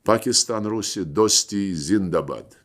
पाकिस्तान रूसी दोस्ती जिंदाबाद।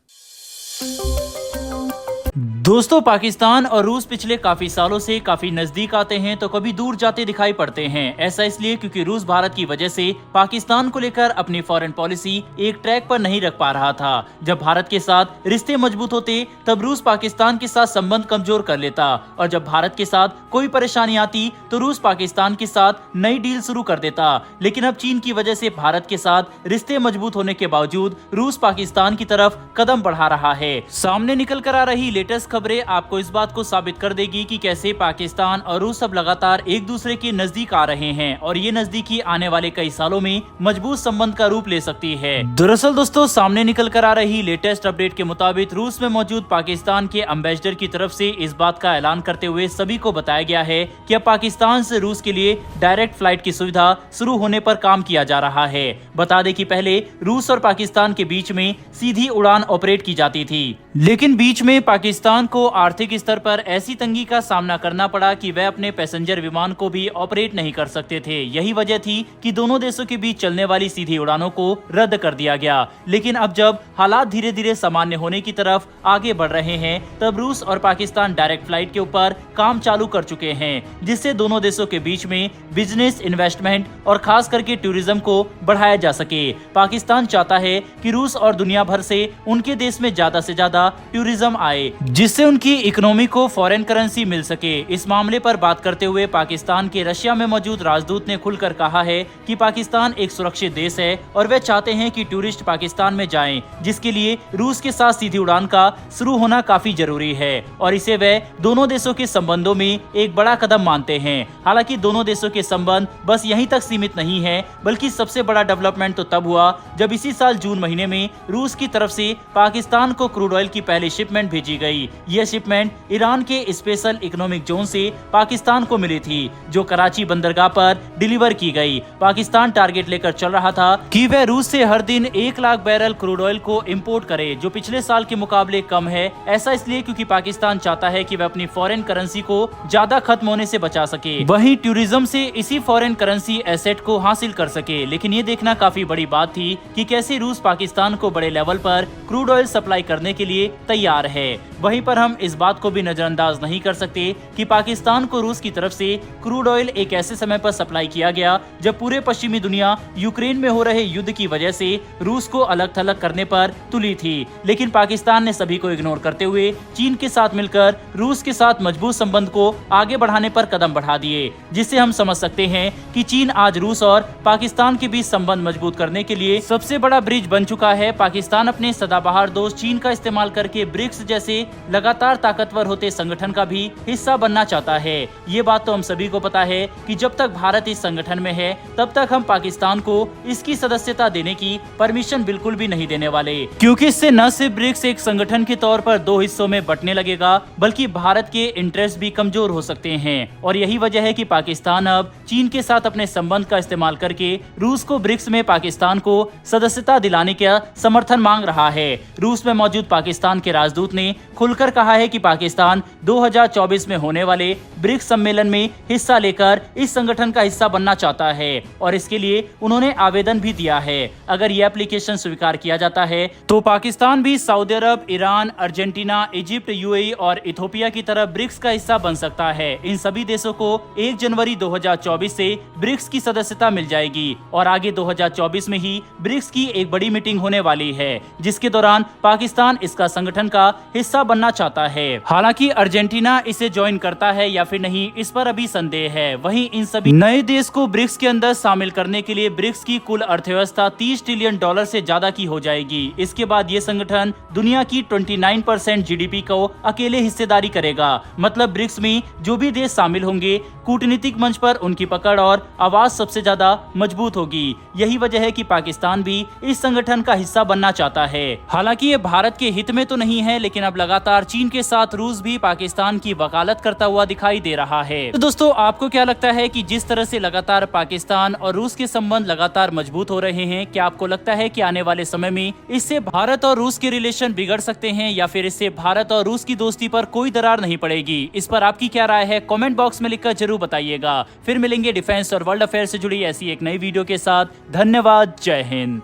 दोस्तों, पाकिस्तान और रूस पिछले काफी सालों से काफी नजदीक आते हैं तो कभी दूर जाते दिखाई पड़ते हैं। ऐसा इसलिए क्योंकि रूस भारत की वजह से पाकिस्तान को लेकर अपनी फॉरेन पॉलिसी एक ट्रैक पर नहीं रख पा रहा था। जब भारत के साथ रिश्ते मजबूत होते तब रूस पाकिस्तान के साथ संबंध कमजोर कर लेता, और जब भारत के साथ कोई परेशानी आती तो रूस पाकिस्तान के साथ नई डील शुरू कर देता। लेकिन अब चीन की वजह से भारत के साथ रिश्ते मजबूत होने के बावजूद रूस पाकिस्तान की तरफ कदम बढ़ा रहा है। सामने निकल कर आ रही लेटेस्ट खबरें आपको इस बात को साबित कर देगी कि कैसे पाकिस्तान और रूस अब लगातार एक दूसरे के नजदीक आ रहे हैं, और ये नजदीकी आने वाले कई सालों में मजबूत संबंध का रूप ले सकती है। दरअसल दोस्तों, सामने निकल कर आ रही लेटेस्ट अपडेट के मुताबिक रूस में मौजूद पाकिस्तान के एम्बेसडर की तरफ से इस बात का ऐलान करते हुए सभी को बताया गया है कि अब पाकिस्तान से रूस के लिए डायरेक्ट फ्लाइट की सुविधा शुरू होने पर काम किया जा रहा है। बता दें कि पहले रूस और पाकिस्तान के बीच में सीधी उड़ान ऑपरेट की जाती थी, लेकिन बीच में पाकिस्तान को आर्थिक स्तर पर ऐसी तंगी का सामना करना पड़ा कि वह अपने पैसेंजर विमान को भी ऑपरेट नहीं कर सकते थे। यही वजह थी कि दोनों देशों के बीच चलने वाली सीधी उड़ानों को रद्द कर दिया गया। लेकिन अब जब हालात धीरे धीरे सामान्य होने की तरफ आगे बढ़ रहे हैं, तब रूस और पाकिस्तान डायरेक्ट फ्लाइट के ऊपर काम चालू कर चुके हैं, जिससे दोनों देशों के बीच में बिजनेस, इन्वेस्टमेंट और खास करके टूरिज्म को बढ़ाया जा सके। पाकिस्तान चाहता है कि रूस और दुनिया भर से उनके देश में ज्यादा से ज्यादा टूरिज्म आए, जिससे उनकी इकोनॉमी को फॉरेन करेंसी मिल सके। इस मामले पर बात करते हुए पाकिस्तान के रशिया में मौजूद राजदूत ने खुलकर कहा है कि पाकिस्तान एक सुरक्षित देश है और वे चाहते हैं कि टूरिस्ट पाकिस्तान में जाएं, जिसके लिए रूस के साथ सीधी उड़ान का शुरू होना काफी जरूरी है, और इसे वे दोनों देशों के संबंधों में एक बड़ा कदम मानते हैं। हालांकि दोनों देशों के संबंध बस यहीं तक सीमित नहीं है, बल्कि सबसे बड़ा डेवलपमेंट तो तब हुआ जब इसी साल जून महीने में रूस की तरफ से पाकिस्तान को क्रूड ऑयल की पहली शिपमेंट भेजी गई। यह शिपमेंट ईरान के स्पेशल इकोनॉमिक जोन से पाकिस्तान को मिली थी, जो कराची बंदरगाह पर डिलीवर की गई। पाकिस्तान टारगेट लेकर चल रहा था कि वह रूस से हर दिन 1 लाख बैरल क्रूड ऑयल को इंपोर्ट करे, जो पिछले साल के मुकाबले कम है। ऐसा इसलिए क्योंकि पाकिस्तान चाहता है कि वह अपनी फॉरेन करेंसी को ज्यादा खत्म होने से बचा सके, वहीं टूरिज्म से इसी फॉरेन करेंसी एसेट को हासिल कर सके। लेकिन ये देखना काफी बड़ी बात थी कि कैसे रूस पाकिस्तान को बड़े लेवल पर क्रूड ऑयल सप्लाई करने के लिए तैयार है। वहीं पर हम इस बात को भी नजरअंदाज नहीं कर सकते कि पाकिस्तान को रूस की तरफ से क्रूड ऑयल एक ऐसे समय पर सप्लाई किया गया जब पूरे पश्चिमी दुनिया यूक्रेन में हो रहे युद्ध की वजह से रूस को अलग थलग करने पर तुली थी। लेकिन पाकिस्तान ने सभी को इग्नोर करते हुए चीन के साथ मिलकर रूस के साथ मजबूत संबंध को आगे बढ़ाने पर कदम बढ़ा दिए, जिससे हम समझ सकते हैं कि चीन आज रूस और पाकिस्तान के बीच संबंध मजबूत करने के लिए सबसे बड़ा ब्रिज बन चुका है। पाकिस्तान अपने सदाबहार दोस्त चीन का इस्तेमाल करके ब्रिक्स जैसे लगातार ताकतवर होते संगठन का भी हिस्सा बनना चाहता है। ये बात तो हम सभी को पता है कि जब तक भारत इस संगठन में है तब तक हम पाकिस्तान को इसकी सदस्यता देने की परमिशन बिल्कुल भी नहीं देने वाले, क्योंकि इससे न सिर्फ ब्रिक्स एक संगठन के तौर पर 2 हिस्सों में बंटने लगेगा, बल्कि भारत के इंटरेस्ट भी कमजोर हो सकते हैं। और यही वजह है कि पाकिस्तान अब चीन के साथ अपने संबंध का इस्तेमाल करके रूस को ब्रिक्स में पाकिस्तान को सदस्यता दिलाने का समर्थन मांग रहा है। रूस में मौजूद पाकिस्तान के राजदूत ने खुलकर कहा है कि पाकिस्तान 2024 में होने वाले ब्रिक्स सम्मेलन में हिस्सा लेकर इस संगठन का हिस्सा बनना चाहता है, और इसके लिए उन्होंने आवेदन भी दिया है। अगर यह एप्लीकेशन स्वीकार किया जाता है तो पाकिस्तान भी सऊदी अरब, ईरान, अर्जेंटीना, इजिप्ट, यूएई और इथोपिया की तरह ब्रिक्स का हिस्सा बन सकता है। इन सभी देशों को 1 जनवरी 2024 से ब्रिक्स की सदस्यता मिल जाएगी, और आगे 2024 में ही ब्रिक्स की एक बड़ी मीटिंग होने वाली है, जिसके दौरान पाकिस्तान इसका संगठन का हिस्सा बनना चाहता है। हालांकि अर्जेंटीना इसे ज्वाइन करता है या फिर नहीं, इस पर अभी संदेह है। वहीं इन सभी नए देश को ब्रिक्स के अंदर शामिल करने के लिए ब्रिक्स की कुल अर्थव्यवस्था $30 ट्रिलियन से ज्यादा की हो जाएगी। इसके बाद ये संगठन दुनिया की 29% जीडीपी को अकेले हिस्सेदारी करेगा। मतलब ब्रिक्स में जो भी देश शामिल होंगे, कूटनीतिक मंच पर उनकी पकड़ और आवाज सबसे ज्यादा मजबूत होगी। यही वजह है कि पाकिस्तान भी इस संगठन का हिस्सा बनना चाहता है। हालांकि ये भारत के हित में तो नहीं है, लेकिन अब लगातार चीन के साथ रूस भी पाकिस्तान की वकालत करता हुआ दिखाई दे रहा है। तो दोस्तों, आपको क्या लगता है कि जिस तरह से लगातार पाकिस्तान और रूस के संबंध लगातार मजबूत हो रहे हैं, क्या आपको लगता है कि आने वाले समय में इससे भारत और रूस के रिलेशन बिगड़ सकते हैं, या फिर इससे भारत और रूस की दोस्ती पर कोई दरार नहीं पड़ेगी? इस पर आपकी क्या राय है, कमेंट बॉक्स में लिखकर जरूर बताइएगा। फिर मिलेंगे डिफेंस और वर्ल्ड अफेयर से जुड़ी ऐसी एक नई वीडियो के साथ। धन्यवाद। जय हिंद।